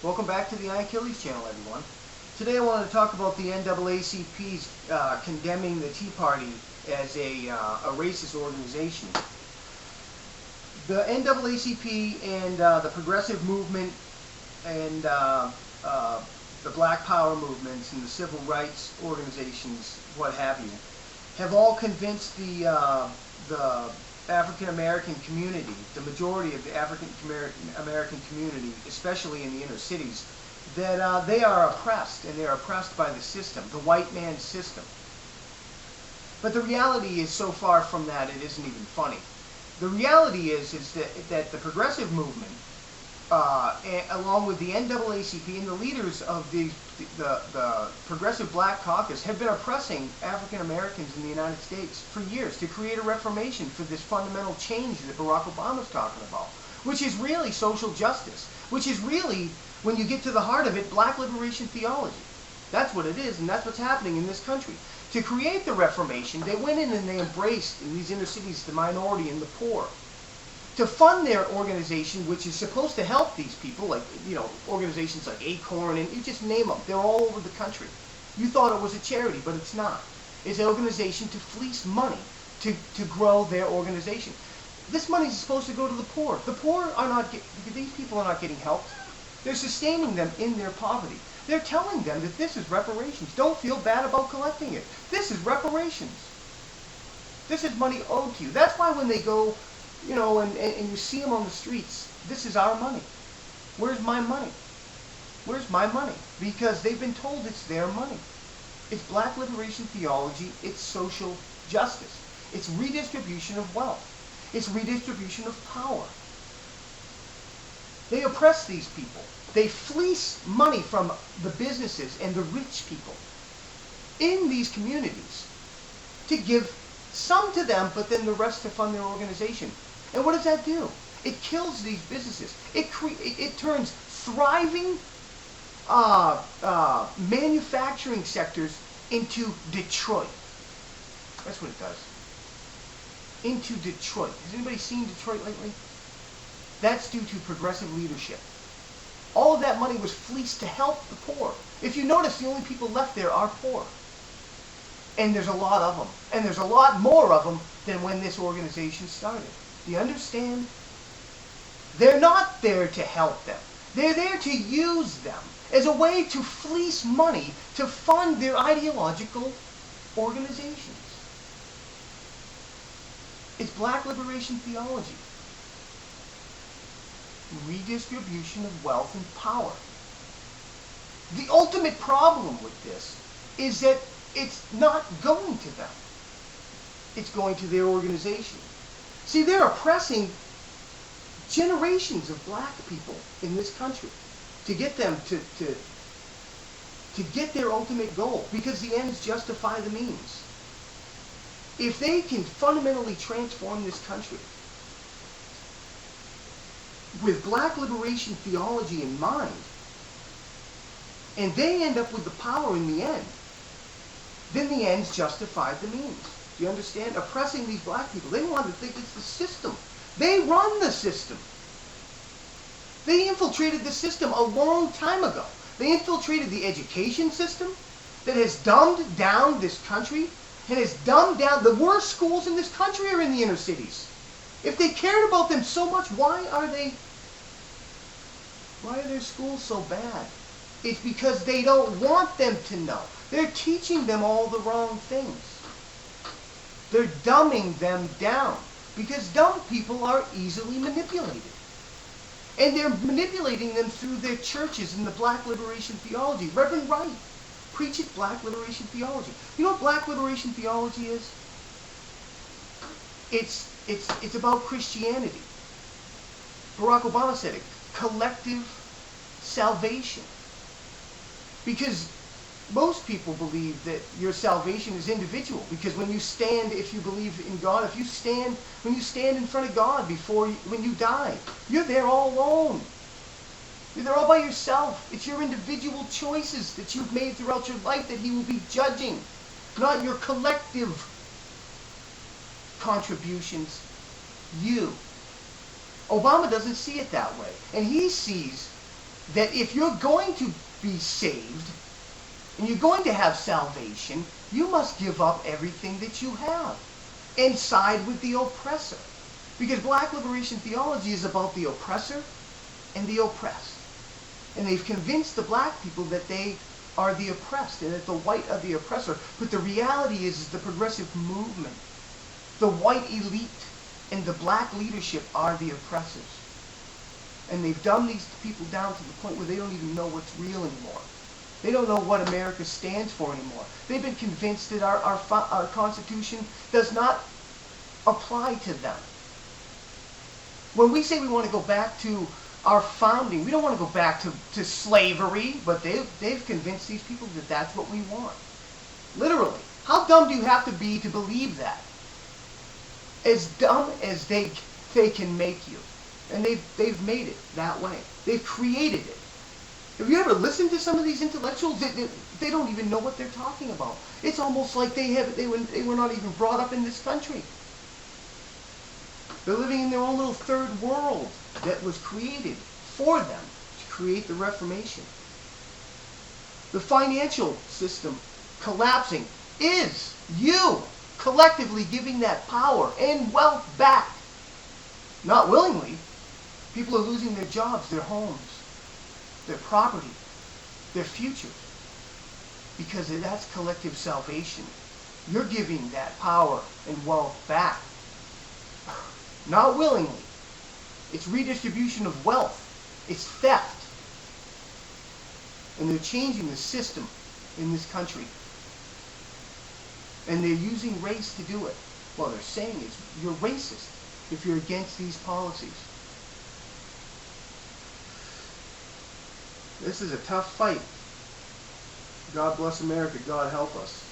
Welcome back to the Iron Achilles channel, everyone. Today I wanted to talk about the NAACP's condemning the Tea Party as a racist organization. The NAACP and the progressive movement and the Black Power movements and the civil rights organizations, what have you, have all convinced the African American community, the majority of the African American community, especially in the inner cities, that they are oppressed, and they are oppressed by the system, the white man's system. But the reality is so far from that it isn't even funny. The reality is that the progressive movement, along with the NAACP and the leaders of the Progressive Black Caucus, have been oppressing African Americans in the United States for years to create a reformation for this fundamental change that Barack Obama is talking about, which is really social justice, which is really, when you get to the heart of it, black liberation theology. That's what it is, and that's what's happening in this country. To create the Reformation, they went in and they embraced, in these inner cities, the minority and the poor. To fund their organization, which is supposed to help these people, like, organizations like Acorn, and you just name them. They're all over the country. You thought it was a charity, but it's not. It's an organization to fleece money to grow their organization. This money is supposed to go to the poor. The poor are not, these people are not getting helped. They're sustaining them in their poverty. They're telling them that this is reparations. Don't feel bad about collecting it. This is reparations. This is money owed to you. That's why when they go, and you see them on the streets, this is our money. Where's my money? Where's my money? Because they've been told it's their money. It's black liberation theology. It's social justice. It's redistribution of wealth. It's redistribution of power. They oppress these people. They fleece money from the businesses and the rich people in these communities to give some to them, but then the rest to fund their organization. And what does that do? It kills these businesses. It turns thriving manufacturing sectors into Detroit. That's what it does. Into Detroit. Has anybody seen Detroit lately? That's due to progressive leadership. All of that money was fleeced to help the poor. If you notice, the only people left there are poor. And there's a lot of them. And there's a lot more of them than when this organization started. Do you understand? They're not there to help them. They're there to use them as a way to fleece money to fund their ideological organizations. It's black liberation theology. Redistribution of wealth and power. The ultimate problem with this is that it's not going to them. It's going to their organization. See, they're oppressing generations of black people in this country to get them to get their ultimate goal, because the ends justify the means. If they can fundamentally transform this country with black liberation theology in mind, and they end up with the power in the end, then the ends justify the means. Do you understand? Oppressing these black people. They want to think it's the system. They run the system. They infiltrated the system a long time ago. They infiltrated the education system that has dumbed down this country and has dumbed down the worst schools in this country are in the inner cities. If they cared about them so much, why are their schools so bad? It's because they don't want them to know. They're teaching them all the wrong things. They're dumbing them down, because dumb people are easily manipulated. And they're manipulating them through their churches and the black liberation theology. Reverend Wright preaches black liberation theology. You know what black liberation theology is? It's about Christianity. Barack Obama said it. Collective salvation. Because most people believe that your salvation is individual. Because when you stand, if you believe in God, when you stand in front of God when you die, you're there all alone. You're there all by yourself. It's your individual choices that you've made throughout your life that He will be judging, not your collective contributions. You. Obama doesn't see it that way. And he sees that if you're going to be saved and you're going to have salvation, you must give up everything that you have and side with the oppressor. Because black liberation theology is about the oppressor and the oppressed. And they've convinced the black people that they are the oppressed and that the white are the oppressor. But the reality is the progressive movement, the white elite and the black leadership are the oppressors. And they've dumbed these people down to the point where they don't even know what's real anymore. They don't know what America stands for anymore. They've been convinced that our Constitution does not apply to them. When we say we want to go back to our founding, we don't want to go back to slavery, but they've convinced these people that that's what we want. Literally. How dumb do you have to be to believe that? As dumb as they can make you. And they've made it that way. They've created it. Have you ever listened to some of these intellectuals? They don't even know what they're talking about. It's almost like they were not even brought up in this country. They're living in their own little third world that was created for them to create the Reformation. The financial system collapsing is you collectively giving that power and wealth back. Not willingly. People are losing their jobs, their homes, their property, their future. Because that's collective salvation. You're giving that power and wealth back. Not willingly. It's redistribution of wealth. It's theft. And they're changing the system in this country. And they're using race to do it. Well, they're saying you're racist if you're against these policies. This is a tough fight. God bless America. God help us.